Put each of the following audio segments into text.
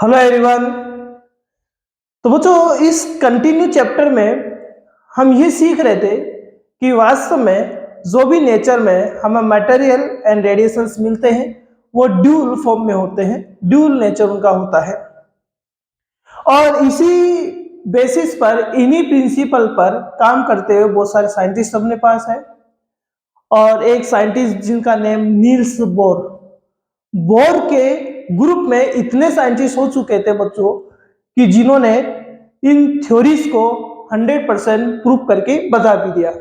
Hello everyone. तो बच्चों इस कंटिन्यू चैप्टर में हम ये सीख रहे थे कि वास्तव में जो भी नेचर में हमें मटेरियल एंड रेडिएशंस मिलते हैं वो ड्यूल फॉर्म में होते हैं, ड्यूल नेचर उनका होता है। और इसी बेसिस पर, इन्हीं प्रिंसिपल पर काम करते हुए बहुत सारे साइंटिस्ट अपने पास है। और एक साइंटिस्ट जिनका नेम नील्स बोर, बोर के ग्रुप में इतने साइंटिस्ट हो चुके थे बच्चों कि जिन्होंने इन थ्योरीज को 100% प्रूव करके बता भी दिया।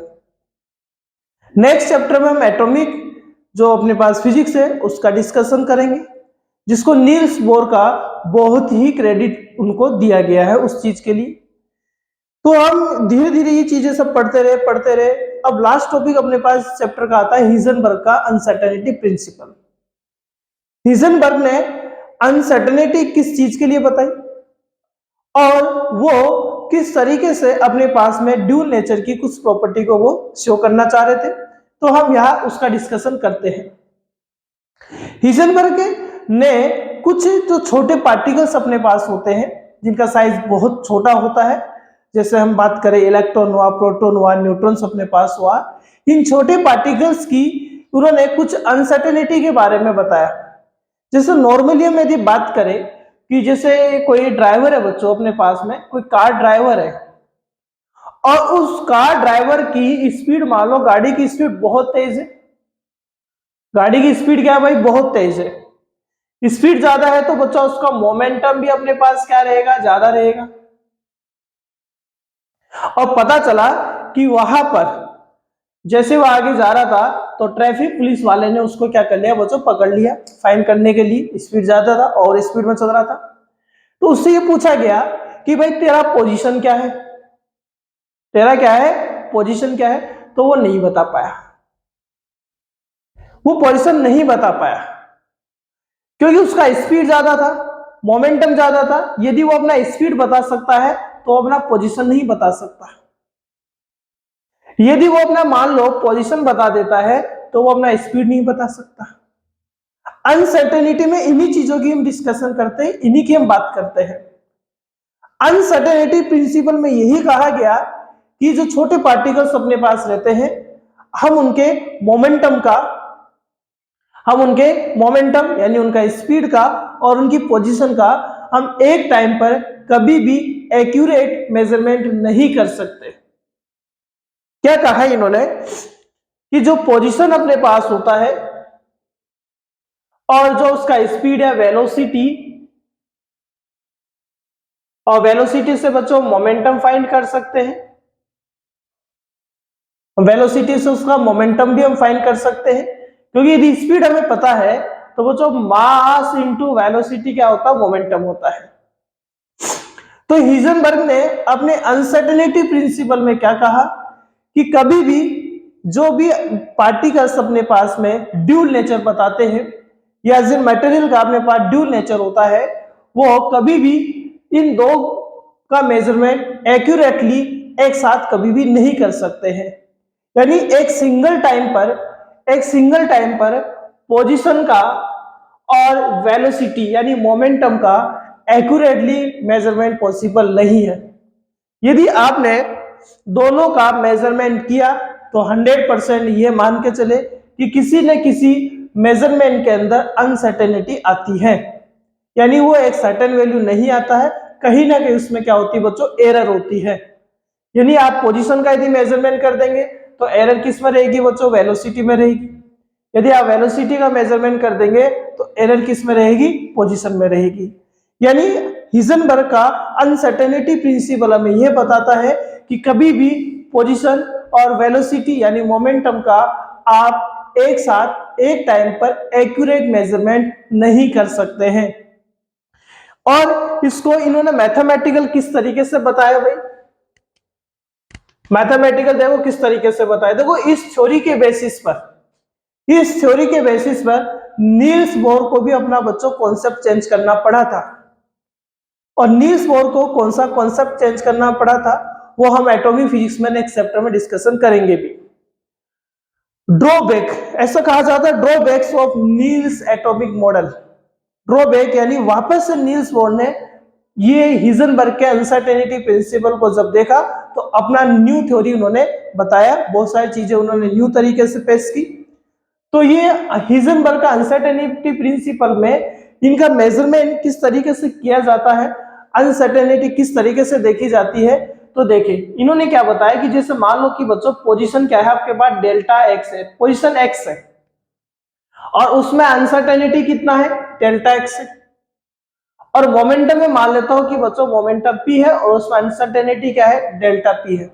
नेक्स्ट चैप्टर में हम एटॉमिक जो अपने पास फिजिक्स है उसका डिस्कशन करेंगे, जिसको नील्स बोर का बहुत ही क्रेडिट उनको दिया गया है उस चीज के लिए। तो हम धीरे धीरे ये चीजें सब पढ़ते रहे। अब लास्ट टॉपिक अपने पास चैप्टर का आता है हिजनबर्ग का अनसर्टेनिटी प्रिंसिपल। हिजनबर्ग ने अनसर्टेनिटी किस चीज के लिए बताई और वो किस तरीके से अपने पास में ड्यूल नेचर की कुछ प्रॉपर्टी को वो शो करना चाह रहे थे, तो हम यहाँ उसका डिस्कशन करते हैं। हिजनबर्ग ने कुछ जो छोटे पार्टिकल्स अपने पास होते हैं जिनका साइज बहुत छोटा होता है, जैसे हम बात करें इलेक्ट्रॉन हुआ, प्रोटॉन हुआ, न्यूट्रॉन्स अपने पास हुआ, इन छोटे पार्टिकल्स की उन्होंने कुछ अनसर्टेनिटी के बारे में बताया। जैसे नॉर्मली हम यदि बात करें कि जैसे कोई ड्राइवर है बच्चों, अपने पास में कोई कार ड्राइवर है और उस कार ड्राइवर की स्पीड, मान लो गाड़ी की स्पीड बहुत तेज है। गाड़ी की स्पीड क्या है भाई? बहुत तेज है। स्पीड ज्यादा है तो बच्चा उसका मोमेंटम भी अपने पास क्या रहेगा? ज्यादा रहेगा। और पता चला कि वहां पर जैसे वो आगे जा रहा था तो ट्रैफिक पुलिस वाले ने उसको क्या कर लिया बच्चों? पकड़ लिया, फाइन करने के लिए। स्पीड ज्यादा था और स्पीड में चल रहा था। तो उससे ये पूछा गया कि भाई तेरा पोजीशन क्या है, तेरा क्या है पोजीशन क्या है? तो वो नहीं बता पाया, वो पोजीशन नहीं बता पाया क्योंकि उसका स्पीड ज्यादा था, मोमेंटम ज्यादा था। यदि वो अपना स्पीड बता सकता है तो अपना पोजीशन नहीं बता सकता। यदि वो अपना मान लो पोजीशन बता देता है तो वो अपना स्पीड नहीं बता सकता। अनसर्टेनिटी में इन्हीं चीजों की हम डिस्कशन करते हैं, इन्हीं की हम बात करते हैं। अनसर्टेनिटी प्रिंसिपल में यही कहा गया कि जो छोटे पार्टिकल्स अपने पास रहते हैं, हम उनके मोमेंटम यानी उनका स्पीड का और उनकी पोजीशन का हम एक टाइम पर कभी भी एक्यूरेट मेजरमेंट नहीं कर सकते। क्या कहा इन्होंने कि जो पोजीशन अपने पास होता है और जो उसका स्पीड है वेलोसिटी, और वेलोसिटी से बच्चों मोमेंटम फाइंड कर सकते हैं, वेलोसिटी से उसका मोमेंटम भी हम फाइंड कर सकते हैं। क्योंकि यदि स्पीड हमें पता है तो बच्चों मास इनटू वेलोसिटी क्या होता है? मोमेंटम होता है। तो हिजनबर्ग ने अपने अनसर्टेनिटी प्रिंसिपल में क्या कहा कि कभी भी जो भी पार्टिकल्स अपने पास में ड्यूल नेचर बताते हैं या जिन मटेरियल का अपने पास ड्यूल नेचर होता है, वो कभी भी इन दो का मेजरमेंट एक्यूरेटली एक साथ कभी भी नहीं कर सकते हैं। यानी एक सिंगल टाइम पर पोजीशन का और वेलोसिटी यानी मोमेंटम का एक्यूरेटली मेजरमेंट पॉसिबल नहीं है। यदि आपने दोनों का मेजरमेंट किया तो 100% ये मान के चले कि किसी न किसी मेजरमेंट के अंदर अनसर्टेनिटी आती है, यानी वो एक सर्टेन वैल्यू नहीं आता है, कहीं ना कहीं उसमें क्या होती है बच्चों? एरर होती है। यानी आप पोजीशन का यदि मेजरमेंट कर देंगे तो एरर किस में रहेगी बच्चों? वेलोसिटी में रहेगी। यदि आप वेलोसिटी का मेजरमेंट कर देंगे तो एरर किस में रहेगी? पोजीशन में रहेगी। यानी हिजनबर्ग का अनसर्टेनिटी प्रिंसिपल हमें यह बताता है कि कभी भी पोजीशन और वेलोसिटी यानी मोमेंटम का आप एक साथ एक टाइम पर एक्यूरेट मेजरमेंट नहीं कर सकते हैं। और इसको इन्होंने मैथमेटिकल किस तरीके से बताया भाई? मैथमेटिकल देखो किस तरीके से बताया। देखो इस थ्योरी के बेसिस पर नील्स बोर को भी अपना बच्चों कॉन्सेप्ट चेंज करना पड़ा था। और नील्स बोर को कौन सा कॉन्सेप्ट चेंज करना पड़ा था वो हम एटॉमिक फिजिक्स में नेक्स्ट चैप्टर में डिस्कशन करेंगे भी। ड्रॉबैक, ऐसा कहा जाता है drawbacks of Niels atomic model. Drawback यानी वापस से नील्स बोर ने ये हिजनबर्ग के अनसर्टेनिटी प्रिंसिपल को जब देखा तो अपना न्यू थ्योरी उन्होंने बताया, बहुत सारी चीजें उन्होंने न्यू तरीके से पेश की। तो ये हिजनबर्ग का अनसर्टेनिटी प्रिंसिपल में इनका मेजरमेंट किस तरीके से किया जाता है, अनसर्टेनिटी किस तरीके से देखी जाती है, तो देखिए इन्होंने क्या बताया कि जैसे मान लो कि बच्चों पोजीशन क्या है आपके पास, डेल्टा एक्स है, पोजीशन एक्स है और उसमें अनसर्टेनिटी कितना है, डेल्टा एक्स है। और मोमेंटम में मान लेता हूं कि बच्चों मोमेंटम पी है और उसमें अनसर्टेनिटी क्या है, डेल्टा पी है।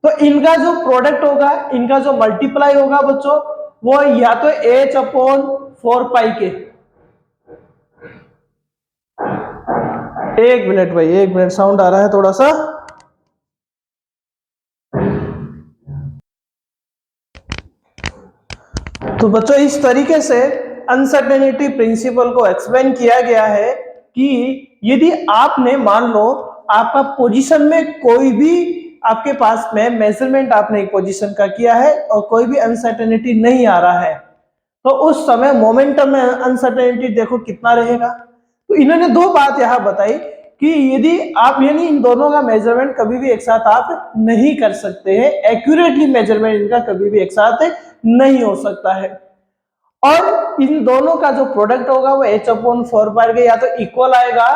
तो इनका जो प्रोडक्ट होगा, इनका जो मल्टीप्लाई होगा बच्चों, वो या तो एच अपॉन 4 पाई के, एक मिनट भाई, एक मिनट, साउंड आ रहा है थोड़ा सा। तो बच्चों इस तरीके से अनसर्टेनिटी प्रिंसिपल को एक्सप्लेन किया गया है कि यदि आपने मान लो आपका पोजीशन में कोई भी आपके पास में मेजरमेंट आपने एक पोजीशन का किया है और कोई भी अनसर्टेनिटी नहीं आ रहा है, तो उस समय मोमेंटम में अनसर्टेनिटी देखो कितना रहेगा। तो इन्होंने दो बात यहां बताई कि यदि आप यानी इन दोनों का मेजरमेंट कभी भी एक साथ आप नहीं कर सकते हैं, एक्यूरेटली मेजरमेंट इनका कभी भी एक साथ नहीं हो सकता है। और इन दोनों का जो प्रोडक्ट होगा वो h अपॉन 4 पाई के या तो इक्वल आएगा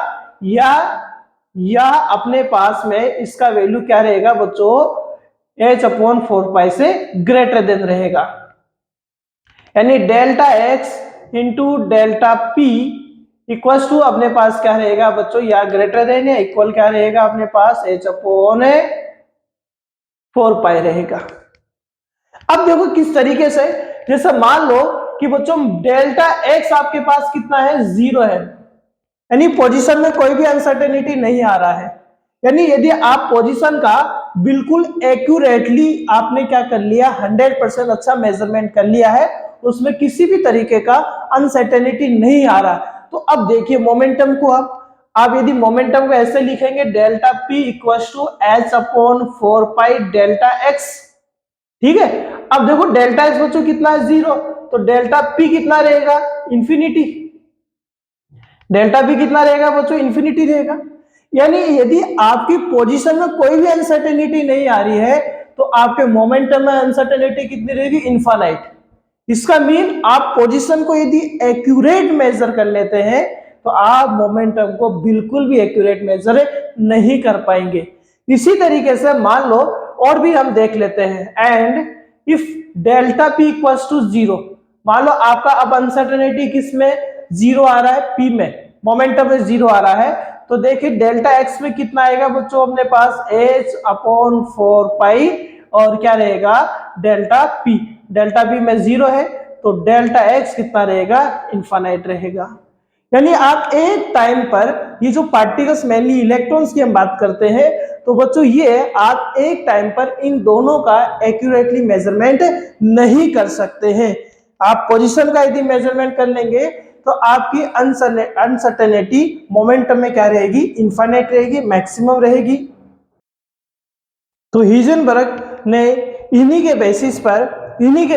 या अपने पास में इसका वैल्यू क्या रहेगा बच्चों, h अपॉन 4 पाई से ग्रेटर देन रहेगा। यानी delta x into delta P equal to अपने पास क्या रहेगा बच्चों, या ग्रेटर देन या इक्वल क्या रहेगा अपने पास, h अपॉन 4 पाई रहेगा। अब देखो किस तरीके से, जैसे मान लो कि बच्चों डेल्टा x आपके पास कितना है, 0 है, यानी पोजीशन में कोई भी अनसर्टेनिटी नहीं आ रहा है। यानी यदि आप पोजीशन का बिल्कुल एक्यूरेटली आपने क्या कर लिया, 100% अच्छा मेजरमेंट कर लिया है, उसमें किसी भी तरीके का अनसर्टेनिटी नहीं आ रहा, तो अब देखिए मोमेंटम को आप यदि मोमेंटम को ऐसे लिखेंगे, delta P equal to h upon 4 pi delta x, ठीक है। अब देखो डेल्टा एक्स बच्चों कितना है, 0, तो डेल्टा पी कितना रहेगा, इंफिनिटी। डेल्टा पी कितना रहेगा बच्चों, इंफिनिटी रहेगा। यानी यदि आपकी पोजीशन में कोई भी अनसर्टेनिटी नहीं आ रही है तो आपके मोमेंटम में अनसर्टेनिटी कितनी रहेगी, इनफाइनाइट। इसका मीन आप पोजीशन को यदि एक्यूरेट मेजर कर लेते हैं तो आप मोमेंटम को बिल्कुल भी एक्यूरेट मेजर नहीं कर पाएंगे। इसी तरीके से मान लो और भी हम देख लेते हैं, and if delta P equals to 0, मान लो आपका अब अनसर्टेनिटी किस में 0 आ रहा है, पी में, मोमेंटम में 0 आ रहा है, तो देखिए डेल्टा एक्स में कितना आएगा बच्चों अपने पास, h अपॉन 4 पाई और क्या रहेगा डेल्टा पी। डेल्टा पी में 0 है तो डेल्टा एक्स कितना रहेगा, इनफाइनाइट रहेगा। यानी आप एक टाइम पर ये जो पार्टिकल्स मेनली इलेक्ट्रॉन्स की हम बात करते हैं, तो बच्चों ये आप एक टाइम पर इन दोनों का एक्यूरेटली मेजरमेंट नहीं कर सकते हैं। आप पोजीशन का यदि मेजरमेंट कर लेंगे तो आपकी अनसर्टेनिटी मोमेंटम में क्या रहेगी, इनफाइनाइट रहेगी, मैक्सिमम रहेगी। तो हिजनबर्ग ने इन्हीं के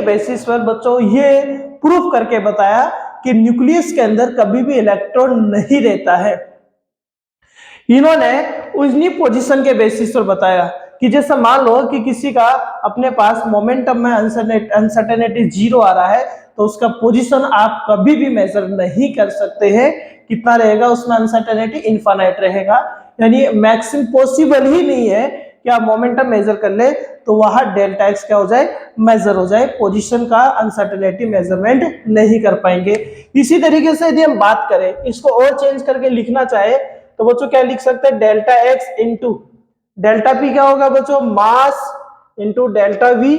बेसिस पर बच्चों ये प्रूफ करके बताया कि न्यूक्लियस के अंदर कभी भी इलेक्ट्रॉन नहीं रहता है। इन्होंने उन्हीं पोजीशन के बेसिस पर बताया कि जैसे मान लो कि किसी का अपने पास मोमेंटम में अनसर्टेनिटी 0 आ रहा है तो उसका पोजीशन आप कभी भी मेजर नहीं कर सकते हैं, कितना रहेगा उसमें अनसर्टेनिटी, इनफाइनाइट रहेगा। यानी मैक्सिमम पॉसिबल ही नहीं है कि आप मोमेंटम मेजर कर ले तो वहां डेल्टा एक्स क्या हो जाए, मेजर हो जाए, पोजीशन का अनसर्टेनिटी मेजरमेंट नहीं कर पाएंगे। इसी तरीके से यदि हम बात करें, इसको और चेंज करके लिखना चाहे तो बच्चों क्या लिख सकते हैं, delta x into delta P क्या होगा बच्चों, मास इंटू डेल्टा वी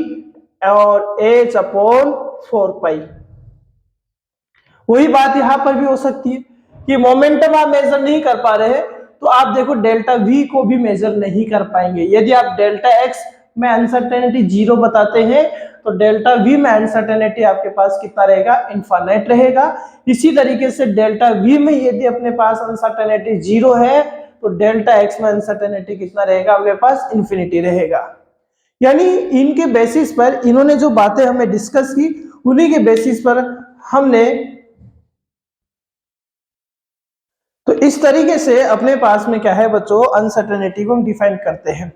और एच अपॉन 4 पाई। वही बात यहां पर भी हो सकती है कि मोमेंटम आप मेजर नहीं कर पा रहे हैं तो आप देखो डेल्टा वी को भी मेजर नहीं कर पाएंगे। यदि आप डेल्टा एक्स में अनसर्टेनिटी 0 बताते हैं तो डेल्टा वी में अनसर्टेनिटी आपके पास कितना रहेगा, इनफाइनाइट रहेगा। इसी तरीके से डेल्टा वी में यदि अपने पास अनसर्टेनिटी 0 है तो डेल्टा एक्स में अनसर्टेनिटी कितना रहेगा आपके पास, इन्फिनिटी रहेगा। यानी इनके बेसिस पर इन्होंने जो बातें हमें डिस्कस की उन्हीं के बेसिस पर हमने इस तरीके से अपने पास में क्या है बच्चों, अनसर्टेनिटी को हम डिफाइन करते हैं।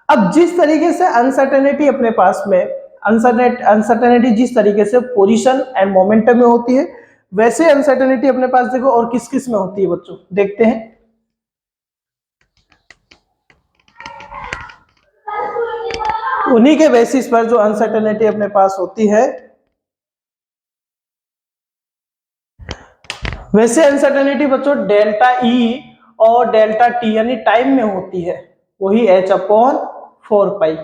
अब जिस तरीके से अनसर्टेनिटी अपने पास में अनसर्टेनिटी जिस तरीके से पोजीशन एंड मोमेंटम में होती है, वैसे अनसर्टेनिटी अपने पास देखो और किस किस में होती है बच्चों, देखते हैं। उन्हीं के बेसिस पर जो अनसर्टेनिटी अपने पास होती है, वैसे अनसर्टेनिटी बच्चों डेल्टा ई और डेल्टा टी यानी टाइम में होती है, वही h/4 पाई।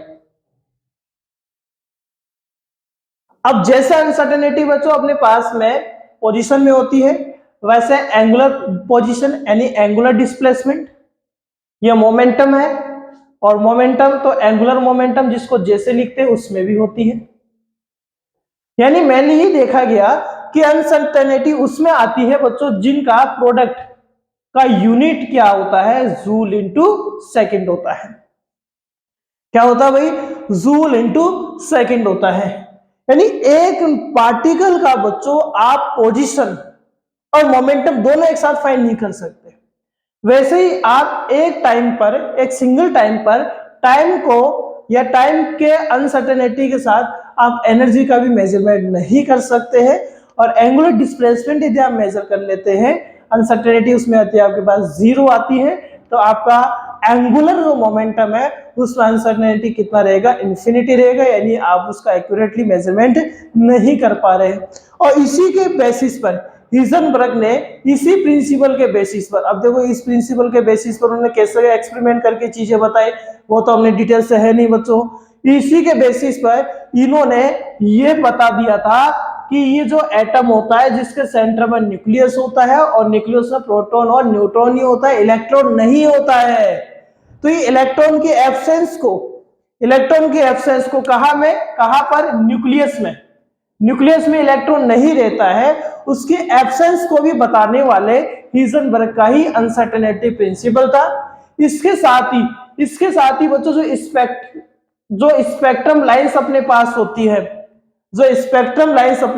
अब जैसे अनसर्टेनिटी बच्चों अपने पास में पोजीशन में होती है, वैसे एंगुलर पोजीशन यानी एंगुलर डिस्प्लेसमेंट, यह मोमेंटम है, और मोमेंटम तो एंगुलर मोमेंटम जिसको जैसे लिखते हैं उसमें भी होती है। यानी मैंने ये देखा गया कि अनसर्टेनिटी उसमें आती है बच्चों जिनका प्रोडक्ट का यूनिट क्या होता है, जूल इंटू सेकेंड होता है। क्या होता है भाई, जूल इंटू सेकेंड होता है। यानी एक पार्टिकल का बच्चों आप पोजीशन और मोमेंटम दोनों एक साथ फाइंड नहीं कर सकते। वैसे ही आप एक टाइम पर, एक सिंगल टाइम पर टाइम को या टाइम के अनसर्टेनिटी के साथ आप एनर्जी का भी मेजरमेंट नहीं कर सकते हैं। और एंगुलर डिस्प्लेसमेंट यदि आप मेजर कर लेते हैं, अनसर्टेनिटी उसमें आती है आपके पास 0 आती है, तो आपका एंगुलर जो मोमेंटम है उसमें अनसर्टेनिटी कितना रहेगा, इन्फिनिटी रहेगा, यानी आप उसका एक्यूरेटली मेजरमेंट नहीं कर पा रहे। और इसी के बेसिस पर हिजनबर्ग ने, इसी प्रिंसिपल के बेसिस पर, अब देखो इस प्रिंसिपल के बेसिस पर उन्होंने कैसे एक्सपेरिमेंट करके चीजें बताई वो तो हमने डिटेल से है नहीं बच्चों। इसी के बेसिस पर इन्होंने ये बता दिया था कि ये जो एटम होता है जिसके सेंटर में न्यूक्लियस होता है, और न्यूक्लियस में प्रोटॉन और न्यूट्रॉन ही होता है, इलेक्ट्रॉन नहीं होता है। तो ये इलेक्ट्रॉन की एब्सेंस को कहां पर, न्यूक्लियस में। न्यूक्लियस में इलेक्ट्रॉन नहीं रहता है, उसकी एब्सेंस को भी बताने वाले हिजनबर्ग का ही अनसर्टेनिटी प्रिंसिपल था। इसके साथ ही बच्चों जो स्पेक्ट्रम लाइंस अपने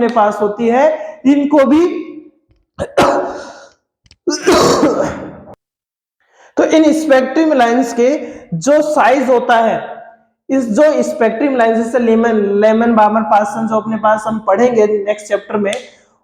पास होती है, इनको भी तो इन स्पेक्ट्रम लाइंस के जो साइज होता है, इस जो स्पेक्ट्रम लाइंस जैसे लेमन बार्मर पार्सन जो अपने पास हम पढ़ेंगे नेक्स्ट चैप्टर में,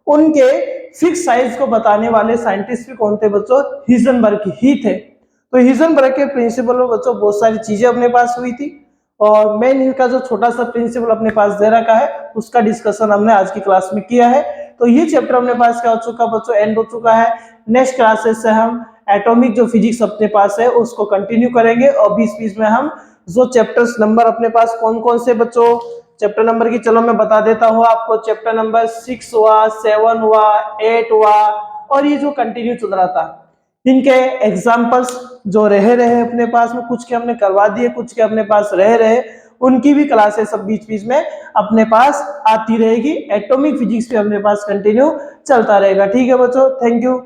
उनके फिक्स साइज को बताने वाले साइंटिस्ट भी कौन थे बच्चों, हिजनबर्ग ही थे। तो हिजनबर्ग के प्रिंसिपल में बच्चों बहुत सारी चीजें अपने पास हुई थी, और मेन इनका जो छोटा सा प्रिंसिपल अपने पास दे रखा है उसका डिस्कशन हमने आज की क्लास में किया है। तो ये चैप्टर अपने पास क्या हो चुका बच्चों, एंड हो चुका है। नेक्स्ट क्लासेस से हम एटॉमिक जो फिजिक्स अपने पास है उसको कंटिन्यू करेंगे, और बीच में हम जो चैप्टर्स नंबर अपने पास कौन कौन से बच्चों, चैप्टर नंबर की चलो मैं बता देता हूँ आपको। चैप्टर नंबर 6 हुआ, 7 हुआ, 8 हुआ, और ये जो कंटिन्यू चल रहा था, इनके एग्जाम्पल्स जो रहे अपने पास में, कुछ के हमने करवा दिए, कुछ के अपने पास रहे, उनकी भी क्लासेस सब बीच में अपने पास आती रहेगी। एटॉमिक फिजिक्स भी अपने पास कंटिन्यू चलता रहेगा। ठीक है बच्चों, थैंक यू।